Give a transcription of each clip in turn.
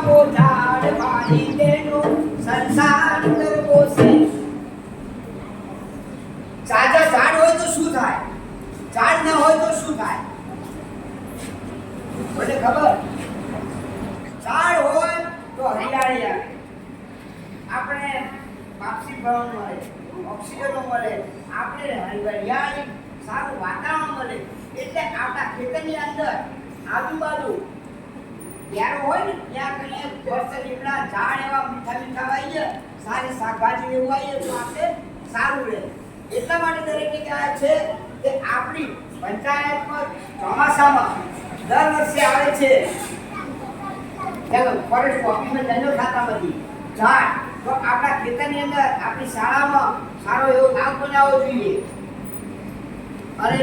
આવો ઝાડ મારી બેનો સંસાર કરવો છે. સાજા ઝાડ હોય તો શું થાય, ઝાડ ન હોય તો શું થાય? મને ખબર, ઝાડ હોય તો હરિયાળી આવે, આપણે પાક્ષી ભવન મળે, ઓક્સિજન મળે, આપણે હરિયાળી સારું વાતાવરણ મળે. એટલે આપણા ખેતરની અંદર આજુબાજુ યારો હોય ને ત્યાં કઈ વર્ષ લીમડા ઝાડ એવા મીઠા મીઠા વાઈએ, સારી શાકભાજી એવું વાઈએ તો આપણે સારું રહે. એટલા માટે દરેકને કહેવાય છે કે આપણી પંચાયતમાં ચોમાસામાં દર વર્ષે આવે છે ચાલો ફોરેસ્ટ ઓફિસમાં જંગલ ખાતામાંથી ઝાડ, તો આપણા ખેતરની અંદર આપણી શાળામાં સારો એવો નામ બનાવવો જોઈએ. અરે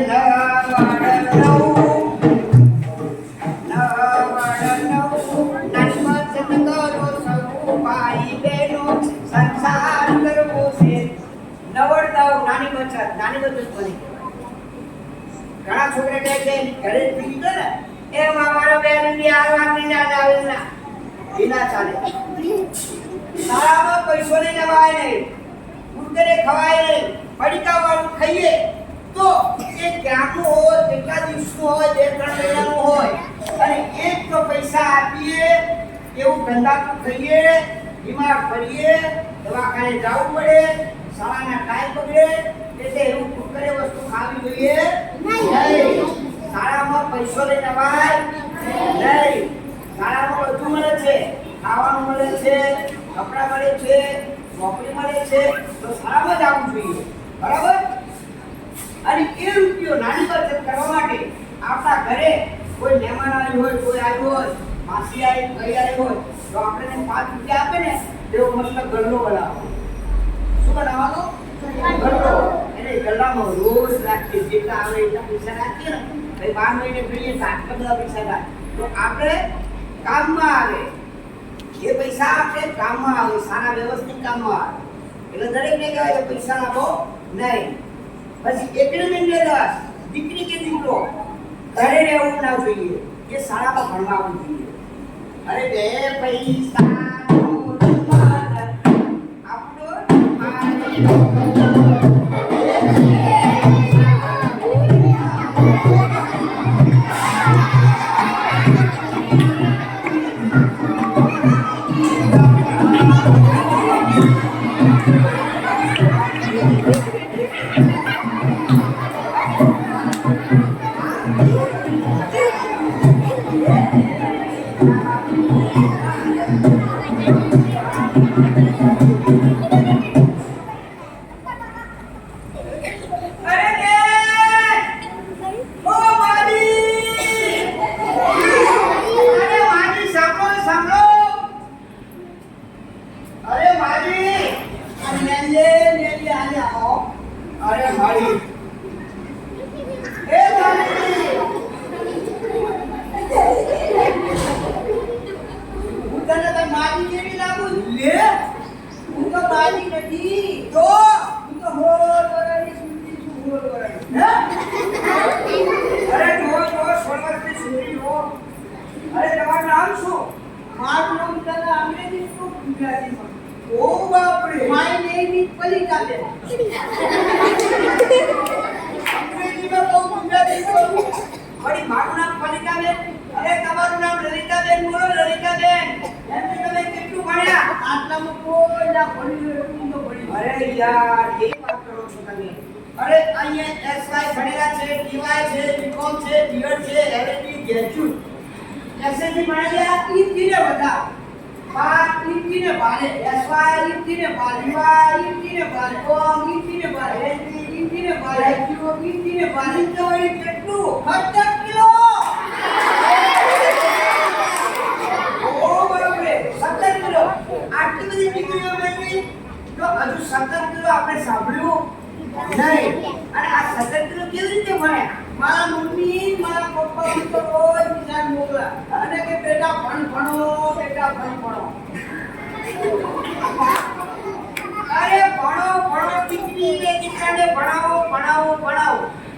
સંસાર કરવો છે. નવડતાઓ નાની બચત બની. ઘણા છોકરા કહે છે ઘરે પી ગયો ને એ મારો બેન ની આ વાત ની યાદ આવે ના એના ચાલે. શાળામાં પૈસો નહીં નવાય નહીં, કુરકરે ખવાય નહીં, પડીકા વાળું ખાઈએ તો એક ગ્રામનું હોય, કેટલા દિવસનું હોય, 2-3 મહિનાનું હોય, અને એક તો પૈસા આપીએ એવું ગંદાતું ખાઈએ, બીમાર પડીએ, દવાખાને જવું પડે, શાળાના ટાઈમ બગડે. એટલે એવું કુરકરે વસ્તુ ખાવી જોઈએ નહીં. શાળામાં પૈસો લઈ નવાય નહીં. શાળામાં બધું મળે છે, ખાવાનું મળે છે, કપડાં મળે છે, નોકરી મળે છે, તો શાળામાં જ આવવું જોઈએ. બરાબર? અને એ રૂપિયો નાની બચત કરવા માટે આપણા ઘરે કોઈ મહેમાન આવ્યું હોય, કોઈ આવ્યું હોય, માસી આવી, ભાઈ આવ્યું હોય, તો આપણે 5 રૂપિયા આપે ને એવો મસ્ત ગલ્લો બનાવો. શું બનાવવાનો? ગલ્લો. એટલે ગલ્લામાં રોજ રાખીએ, જેટલા આવે એટલા પૈસા રાખીએ ને, ભાઈ 12 મહિને ફરીએ તો આટલા બધા પૈસા થાય તો આપણે કામમાં આવે. એ પૈસા આપણે કામમાં આવે, સારા વ્યવસ્થિત કામમાં આવે. એટલે દરેકને કહેવાય કે પૈસા આપો નહીં. પછી એકડી મિનિટે 10 દીકરી કે દીકરો ઘરે રહેવું ના જોઈએ, એ શાળામાં ભણવા આવવું જોઈએ. અરે બે પૈસા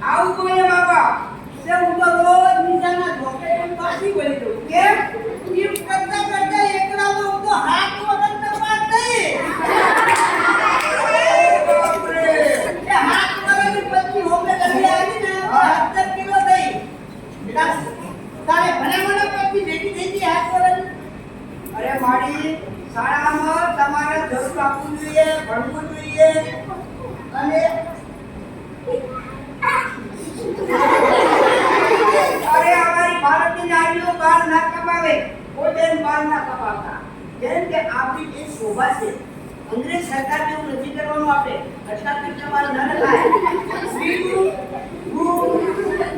આવું કોઈ બાપા તે હું તો રોજ નીચાના ધોકે પાછી બોલી દઉં કેમ કરતા કરતા એક મારી શાળામાં તમારે જરૂર આપવું જોઈએ, ભણવું જોઈએ અને અરે અમારી ભારતની નારીઓ બાર ના કમાવે, કોઈ બેન બાર ના કમાવતા. જેમ કે આપણી એ શોભા છે. અંગ્રેજ સરકાર જેવું નથી કરવાનું આપણે. અટકાપી તમારે ન થાય. સ્ત્રીનું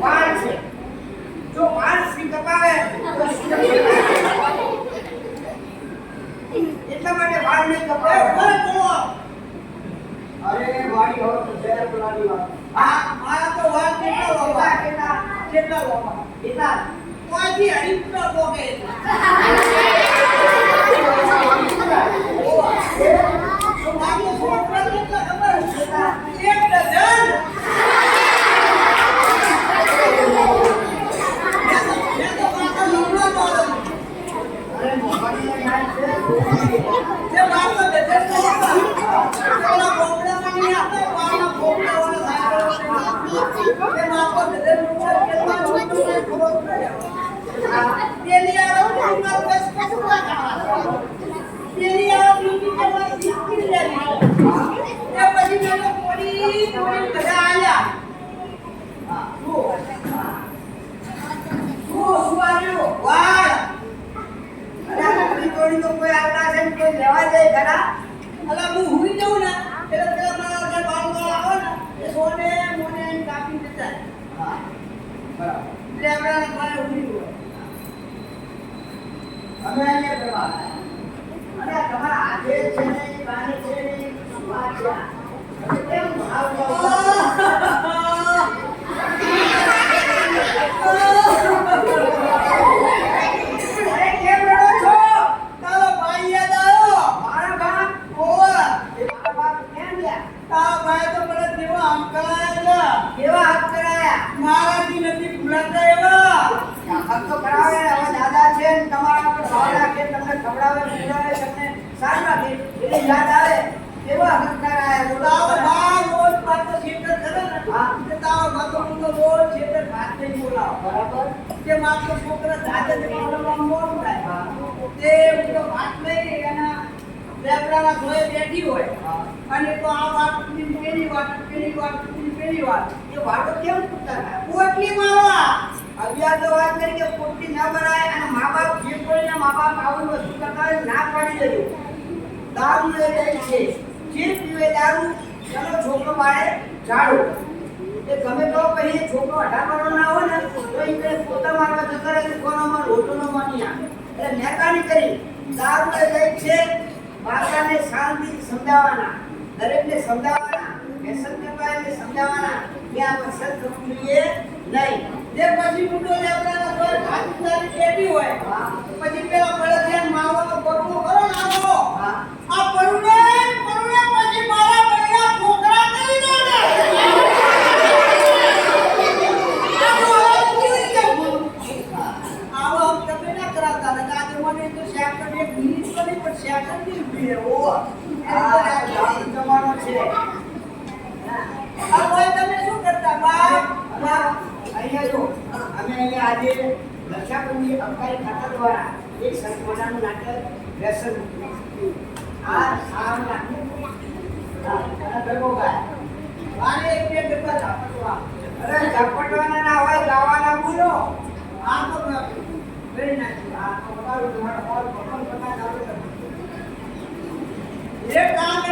વાળ છે. જો વાળ સ્ત્રી કપાવે તો એટલા માટે વાળ નહીં કપાવે. અરે વાળી હોત તો શહેર બોલાવી વાત. હા મારા તો વાળ કેટલા લોબા કેટલા લોબા એટલા કોઈથી હરીફનો પોકે તો મારી છોકરા કેટલા ખબર છે? એક ડઝન. મેં તો માતા લગ્ન પાડો. અરે મોબાઈલ ના છે જે માતો ડઝન પેલા બોકડામાં નહીં આપે પાના બોકડાવાળો થાય એ માતો ડઝન રૂપિયા કેટલા છોકરાને ખબર પડે. તેની આરો માં બસ કસુરા કાઢવા તેની આરો બીજી કરવા શીખી લેવી. એ પછી મેં પોડી બધા આયા. હા શું આવ્યું વાળ. અરે પોડી તો કોઈ આવતા છે કોઈ લેવા જાય ખરા. અલા હું હુઈ જાઉં ને એટલે પેલા મારા ઘર બાળકો આવે ને એ સોને મોને કાપી દેતા. હા બરાબર એટલે આપણે ઘરે હુઈ ગયો. અમે અહીંયા કરવા અને તમારા આજે છે ને બાને છે ને વાત છે કેમ અરે કેમ રડો છો? તારો ભાઈ યાદ આવ્યો? મારા બાપ ઓવા એ મારા બાપ કેમ ગયા? તારો ભાઈ તો મને કેવા આમ કરાયા. કેવા હાથ કરાયા? મારાથી નથી ભૂલાતા એવા હાથ તો કરાવે. હવે દાદા છે ને તમારા પર ભાવ રાખે, તમને ખવડાવે પીવડાવે, તમને સારું રાખે એટલે યાદ આવે એવા હાથ કરાયા. તારો બા રોજ પાછો શેતર કરે ને હા તારો બાતો હું તો રોજ શેતર ભાત નહીં બોલાવ. બરાબર કે મારો છોકરા જાતે જ બોલવામાં મોડું થાય. તે હું તો ભાત લઈ એના લેબડાના ધોએ બેઠી હોય અને તો આ વાત પેલી વાત પેલી વાત પેલી વાત એ વાતો કેમ પૂછતા થાય? પોટલી મારવા અભ્યાસ તો વાત કરી કે પોટલી ના ભરાય અને મા બાપ જે કોઈને મા બાપ આવું વસ્તુ કરતા હોય ના પાડી દેજો. દારૂ લઈ જાય છે જે પીવે દારૂ ચલો છોકરો મારે ઝાડુ એ ગમે તો પછી છોકરો 18 વર્ષનો ના હોય ને તો એ પોતા મારવા જતા રહે કોનામાં રોટલો માની આવે એટલે મહેરબાની કરી દારૂ લઈ જાય છે. બાળકાને શાંતિથી સમજાવવાના, દરેકને સમજાવવાના, વ્યસન કરતા એને સમજાવવાના કે આ વ્યસન કરવું જોઈએ નહીં. જે પછી મુદ્દો લેવડાના કોઈ ભાગીદારી બેઠી હોય પછી પેલા પડે માવાનો ગોઠવો કરો ને આવો આ પડુને પછી મારા બૈરા છોકરા કરી દો ને આવો તમે ના કરાવતા ને આજે મને તો શેર કરી મિનિટ કરી પણ શેર કરી દીધી ઓ આ જમાનો છે. આ કોઈ તમે શું કરતા બા અહીંયા જો અમે અહીંયા આજે રક્ષાબંધી અબકારી ખાતા દ્વારા એક સરસ મજાનું નાટક વ્યસન આ સામ નાટક આ ગરબો ગાય વારે એક બે ગરબા ઝાપટવા અરે ઝાપટવાના ના હોય ગાવાના બોલો આ તો વેરી નાઇસ આ તો બતાવો તમારો હોલ પરફોર્મ કરતા ચાલુ કરો એક કામ